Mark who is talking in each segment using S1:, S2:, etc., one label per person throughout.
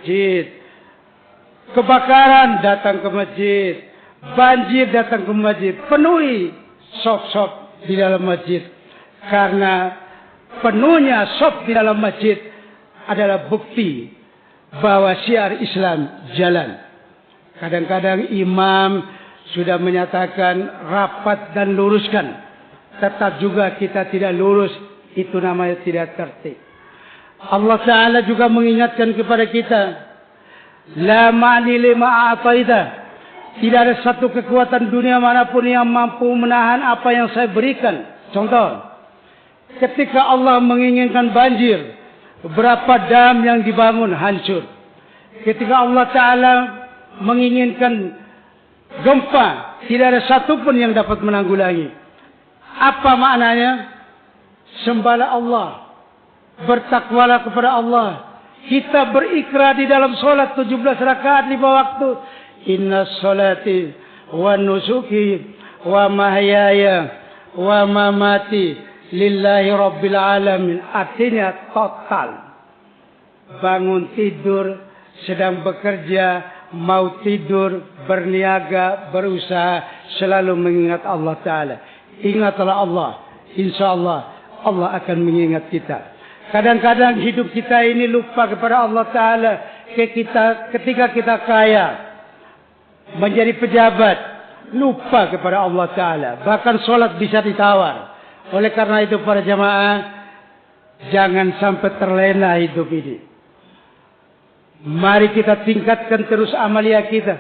S1: masjid. Kebakaran datang ke masjid. Banjir datang ke masjid. Penuhi sop-sop di dalam masjid. Karena penuhnya sop di dalam masjid adalah bukti bahwa syiar Islam jalan. Kadang-kadang imam sudah menyatakan rapat dan luruskan. Tetap juga kita tidak lurus. Itu namanya tidak tertib. Allah Ta'ala juga mengingatkan kepada kita. La ma'ni lima a'ataida. Tidak ada satu kekuatan dunia manapun yang mampu menahan apa yang saya berikan. Contoh. Ketika Allah menginginkan banjir. Berapa dam yang dibangun hancur. Ketika Allah Ta'ala menginginkan gempa. Tidak ada satupun yang dapat menanggulangi. Apa maknanya? Sembahlah Allah. Bertakwalah kepada Allah. Kita berikrar di dalam solat 17 rakaat 5 waktu. Inna salati wa nusuki wa mahyaya wa mamati lillahi rabbil alamin. Artinya total. Bangun tidur, sedang bekerja, mau tidur, berniaga, berusaha, selalu mengingat Allah Ta'ala. Ingatlah Allah. Insya Allah Allah akan mengingat kita. Kadang-kadang hidup kita ini lupa kepada Allah Ta'ala. Ketika kita kaya, menjadi pejabat, lupa kepada Allah Ta'ala. Bahkan solat bisa ditawar. Oleh karena itu para jamaah, jangan sampai terlena hidup ini. Mari kita tingkatkan terus amalia kita.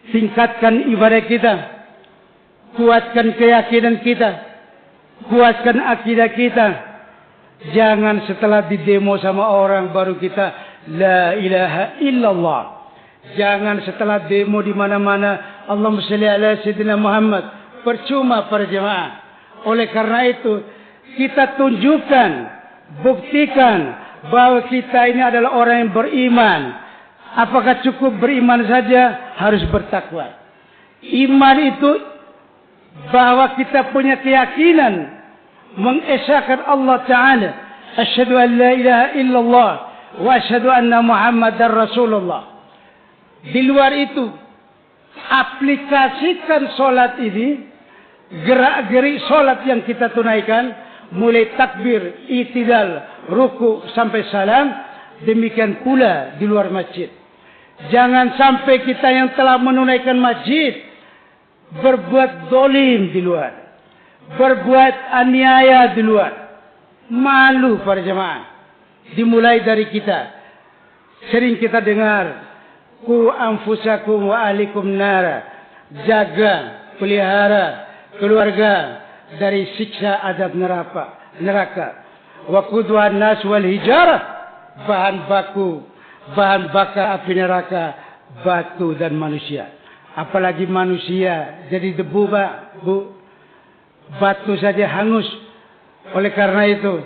S1: Tingkatkan ibadah kita. Kuatkan keyakinan kita. Kuatkan akidah kita. Jangan setelah didemo sama orang baru kita la ilaha illallah. Jangan setelah demo di mana-mana Allahumma shalli ala sayyidina Muhammad. Percuma para jemaah. Oleh karena itu kita tunjukkan, buktikan bahwa kita ini adalah orang yang beriman. Apakah cukup beriman saja? Harus bertakwa. Iman itu bahwa kita punya keyakinan mengesahkan Allah Ta'ala. Asyhadu an la ilaha illallah wa asyhadu anna Muhammadar Rasulullah. Di luar itu, aplikasikan solat ini, gerak-gerik solat yang kita tunaikan, mulai takbir, itidal, ruku sampai salam, demikian pula di luar masjid. Jangan sampai kita yang telah menunaikan masjid berbuat dolim di luar. Berbuat aniaya di luar. Malu para jemaah. Dimulai dari kita. Sering kita dengar. Ku anfusakum wa ahlikum nara. Jaga, pelihara keluarga dari siksa azab neraka. Wa qudwan nas wal hijarah. Bahan bakar api neraka, batu dan manusia. Apalagi manusia jadi debu, Bu. Batu saja hangus. Oleh karena itu,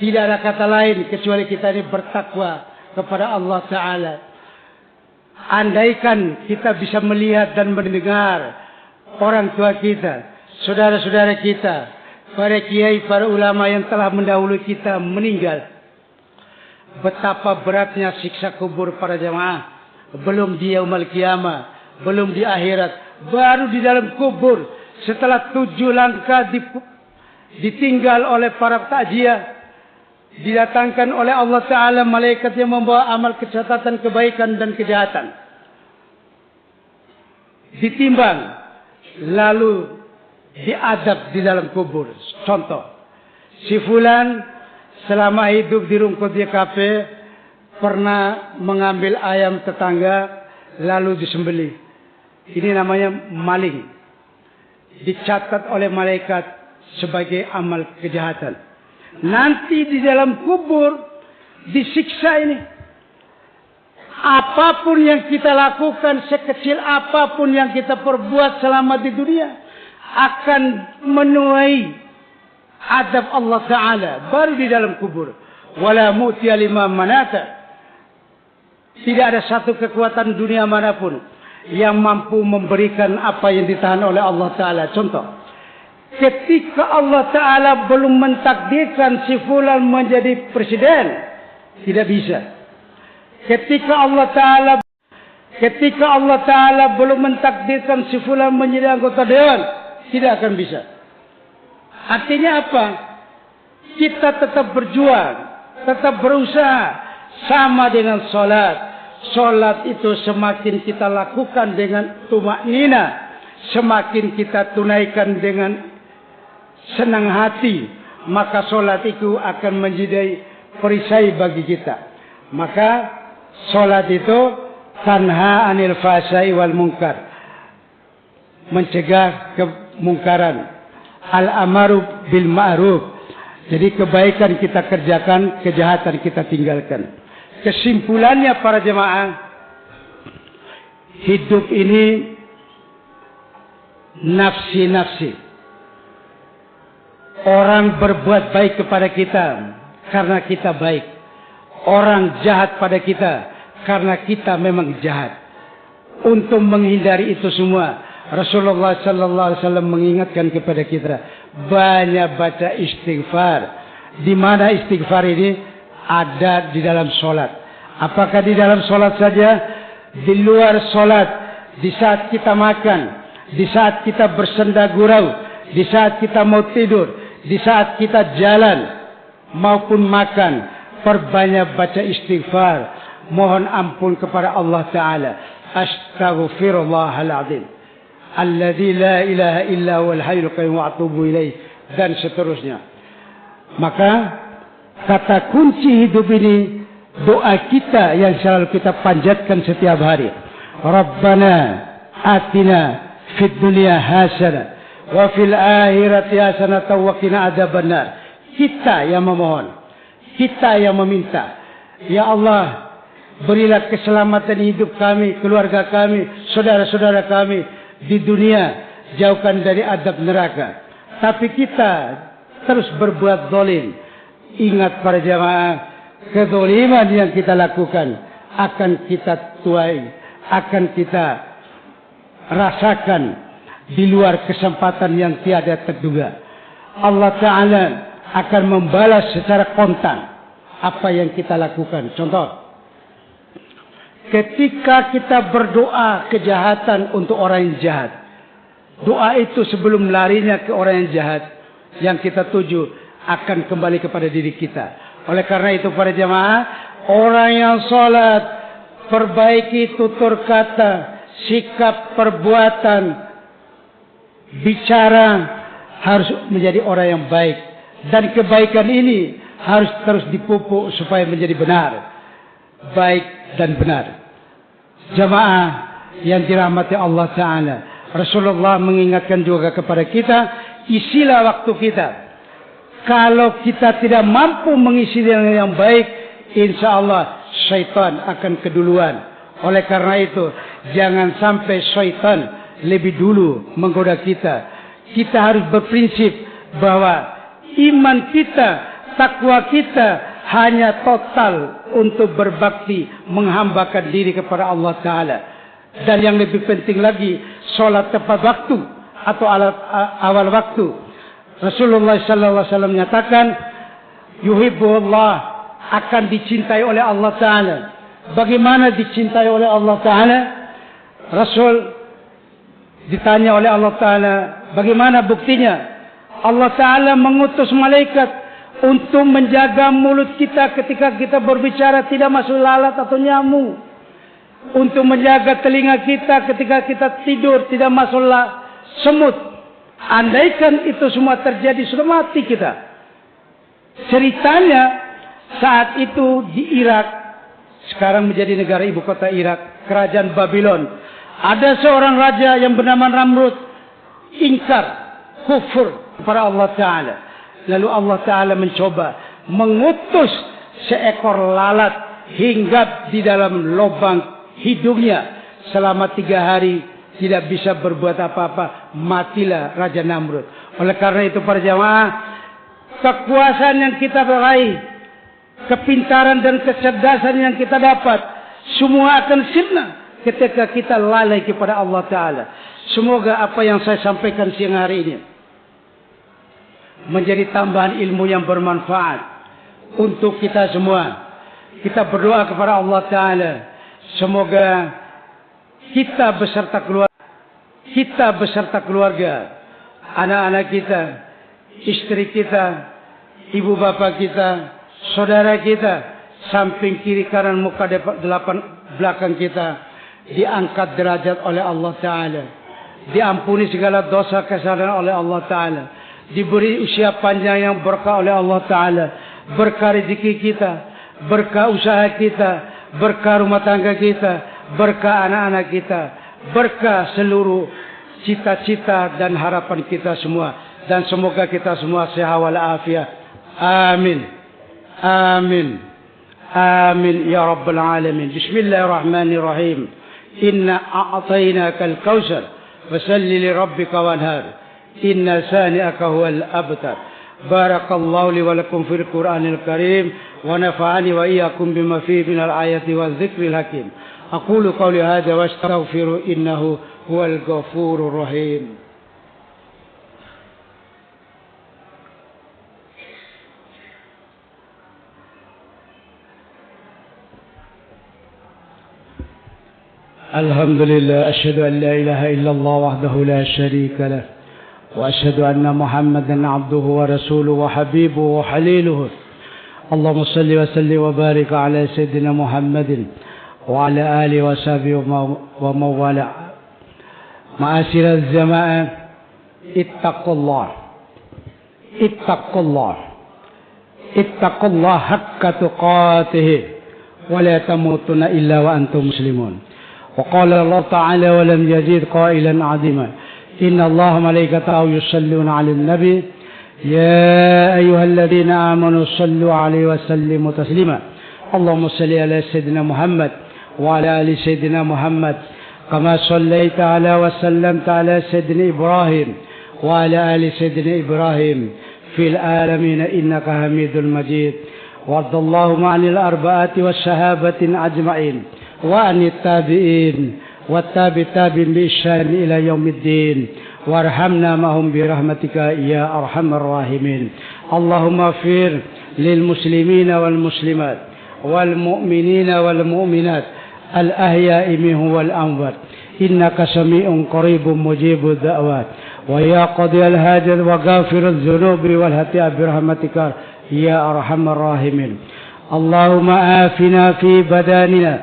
S1: tidak ada kata lain kecuali kita ini bertakwa kepada Allah Ta'ala. Andaikan kita bisa melihat dan mendengar orang tua kita, saudara-saudara kita, para kiai, para ulama yang telah mendahului kita meninggal. Betapa beratnya siksa kubur para jamaah. Belum di yaumul qiyamah, belum di akhirat, baru di dalam kubur. Setelah 7 langkah ditinggal oleh para takziah, didatangkan oleh Allah Ta'ala malaikat yang membawa amal catatan kebaikan dan kejahatan. Ditimbang, lalu diadab di dalam kubur. Contoh, si fulan selama hidup di rumput YKP pernah mengambil ayam tetangga lalu disembelih. Ini namanya maling. Dicatat oleh malaikat sebagai amal kejahatan. Nanti di dalam kubur disiksa ini. Apapun yang kita lakukan, sekecil apapun yang kita perbuat selama di dunia, akan menuai adab Allah Ta'ala baru di dalam kubur. Wala mu'tiya liman manata. Tidak ada satu kekuatan dunia manapun yang mampu memberikan apa yang ditahan oleh Allah Ta'ala. Contoh, ketika Allah Ta'ala belum mentakdirkan si fulan menjadi presiden, tidak bisa. Ketika Allah Ta'ala belum mentakdirkan si fulan menjadi anggota dewan, tidak akan bisa. Artinya apa? Kita tetap berjuang, tetap berusaha. Sama dengan sholat. Sholat itu semakin kita lakukan dengan tumaknina, semakin kita tunaikan dengan senang hati, maka sholat itu akan menjadi perisai bagi kita. Maka sholat itu tanha anil fahsya'i wal munkar, mencegah kemungkaran, al-amaru bil ma'ruf. Jadi kebaikan kita kerjakan, kejahatan kita tinggalkan. Kesimpulannya para jemaah, hidup ini nafsi-nafsi. Orang berbuat baik kepada kita karena kita baik. Orang jahat pada kita karena kita memang jahat. Untuk menghindari itu semua, Rasulullah sallallahu alaihi wasallam mengingatkan kepada kita, banyak baca istighfar. Di mana istighfar ini ada di dalam solat. Apakah di dalam solat saja? Di luar solat, di saat kita makan, di saat kita bersenda gurau, di saat kita mau tidur, di saat kita jalan maupun makan, perbanyak baca istighfar, mohon ampun kepada Allah Ta'ala. Astaghfirullahaladzim, alladzi la ilaha illa huwal hayyul qayyum wa atubu ilaih, dan seterusnya. Maka kata kunci hidup ini doa kita yang selalu kita panjatkan setiap hari. Rabbana atina fid dunya hasanah wa fil akhirati hasanah wa qina adzabannar. Kita yang memohon, kita yang meminta, ya Allah, berilah keselamatan hidup kami, keluarga kami, saudara-saudara kami di dunia, jauhkan dari azab neraka. Tapi kita terus berbuat zalim. Ingat para jamaah, kezaliman yang kita lakukan akan kita tuai, akan kita rasakan di luar kesempatan yang tiada terduga. Allah Ta'ala akan membalas secara kontan apa yang kita lakukan. Contoh, ketika kita berdoa kejahatan untuk orang yang jahat, doa itu sebelum larinya ke orang yang jahat, yang kita tuju akan kembali kepada diri kita. Oleh karena itu para jemaah, orang yang sholat, perbaiki tutur kata, sikap, perbuatan, bicara, harus menjadi orang yang baik. Dan kebaikan ini harus terus dipupuk supaya menjadi benar, baik dan benar. Jemaah yang dirahmati Allah Ta'ala, Rasulullah mengingatkan juga kepada kita, isilah waktu kita. Kalau kita tidak mampu mengisi dengan yang baik, insya Allah syaitan akan keduluan. Oleh karena itu, jangan sampai syaitan lebih dulu menggoda kita. Kita harus berprinsip bahwa iman kita, takwa kita hanya total untuk berbakti, menghambakan diri kepada Allah Ta'ala. Dan yang lebih penting lagi, sholat tepat waktu atau awal waktu. Rasulullah sallallahu alaihi wasallam menyatakan, yuhibbullah, akan dicintai oleh Allah Ta'ala. Bagaimana dicintai oleh Allah Ta'ala? Rasul ditanya oleh Allah Ta'ala, bagaimana buktinya? Allah Ta'ala mengutus malaikat untuk menjaga mulut kita ketika kita berbicara tidak masuk lalat atau nyamuk. Untuk menjaga telinga kita ketika kita tidur tidak masuk semut. Andaikan itu semua terjadi, sudah mati kita. Ceritanya saat itu di Irak, sekarang menjadi negara ibu kota Irak, kerajaan Babylon. Ada seorang raja yang bernama Namrud, ingkar, kufur kepada Allah Ta'ala. Lalu Allah Ta'ala mencoba mengutus seekor lalat hinggap di dalam lubang hidungnya selama 3 hari. Tidak bisa berbuat apa-apa, matilah Raja Namrud. Oleh karena itu para jamaah, kekuasaan yang kita raih, kepintaran dan kecerdasan yang kita dapat, semua akan sirna ketika kita lalai kepada Allah Ta'ala. Semoga apa yang saya sampaikan siang hari ini menjadi tambahan ilmu yang bermanfaat untuk kita semua. kita berdoa kepada Allah Ta'ala. Semoga kita beserta keluarga, anak-anak kita, istri kita, ibu bapak kita, saudara kita, samping kiri kanan muka depan belakang kita, diangkat derajat oleh Allah Ta'ala, diampuni segala dosa kesalahan oleh Allah Ta'ala, diberi usia panjang yang berkah oleh Allah Ta'ala, berkah rezeki kita, berkah usaha kita, berkah rumah tangga kita, berkah anak-anak kita, berkah seluruh cita-cita dan harapan kita semua, dan semoga kita semua sehat walafiat. Amin. Amin. Amin ya rabbal alamin. Bismillahirrahmanirrahim. Inna a'tainakal kautsar fasalli li rabbika wanhar. Inna sani'aka huwal abtar. Barakallahu li wa lakum fil Qur'anil Karim wa nafa'ani wa iyyakum bima fihi minal ayati waz zikril hakim. Aqulu qawli hadza wa astaghfiru innahu huwal ghafurur rahim. Alhamdulillah, asyhadu an la ilaha illallah wahdahu la syarika lah. وأشهد أن محمدا عبده ورسوله وحبيبه وحليله اللهم صل وسلم وبارك على سيدنا محمد وعلى آله وصحبه ومن والاه. معاشر الجماعة اتقوا الله اتقوا الله اتقوا الله حق تقاته ولا تموتن إلا وأنتم مسلمون. وقال الله تعالى ولم يزيد قائلا عظيما إن الله وملائكته يصلون على النبي يا أيها الذين آمنوا صلوا عليه وسلموا تسليما. اللهم صل على سيدنا محمد وعلى آل سيدنا محمد كما صليت على وسلمت على سيدنا إبراهيم وعلى آل سيدنا إبراهيم في العالمين إنك حميد مجيد. وارض اللهم عن الأربعة والصحابة أجمعين وعن التابعين والتابعين بإحسان إلى يوم الدين وارحمنا معهم برحمتك يا أرحم الراحمين. اللهم اغفر للمسلمين والمسلمات والمؤمنين والمؤمنات الأحياء منهم والأموات إنك سميع قريب مجيب الدعوات ويا قاضي الحاجات وغافر الذنوب والخطايا برحمتك يا أرحم الراحمين. اللهم آفنا في بداننا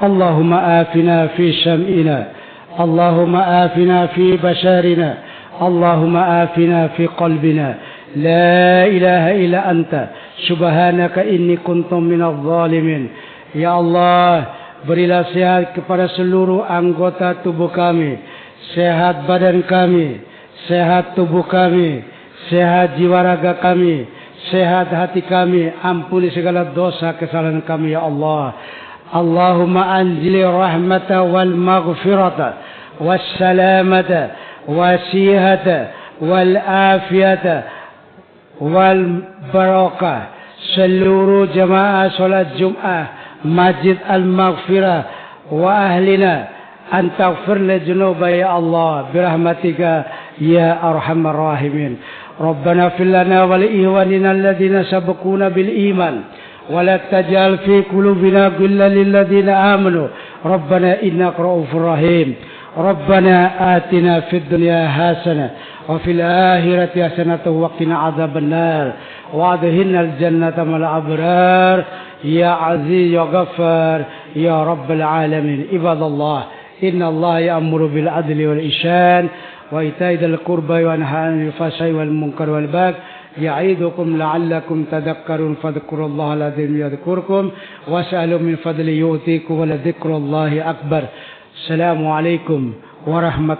S1: اللهم آفنا في شمئنا اللهم آفنا في بشرنا اللهم آفنا في قلبنا لا إله إلا أنت سبحانك إني كنت من الظالمين. Ya Allah, berilah sehat kepada seluruh anggota tubuh kami, sehat badan kami, sehat tubuh kami, sehat jiwa raga kami, sehat hati kami, ampuni segala dosa kesalahan kami ya Allah. Allahumma anzil rahmata wal maghfirata was salamata wasihata wal afiyata wal barakah seluruh jamaah salat Jumat Masjid Al-Maghfirah wa ahlina an taghfir li dzunuba ya Allah birahmatika ya arhamar rahimin. Rabbana fil lana wa li ihwanina alladhina sabaquna bil iman ولا تجعل في قلوبنا غلا للذين آمنوا ربنا إنك رؤوف رحيم. ربنا آتنا في الدنيا حسنة وفي الآخرة حسنة وقنا عذاب النار وأدخلنا الجنة مع الأبرار يا عزيز يا غفار يا رب العالمين. عباد الله إن الله يأمر بالعدل والإحسان وإيتاء ذي القربى وينهى عن الفحشاء والمنكر والبغي يعظكم لعلكم تذكرون فاذكروا الله العظيم يذكركم واسألوا من فضله يؤتيكم ولذكر الله أكبر. السلام عليكم ورحمة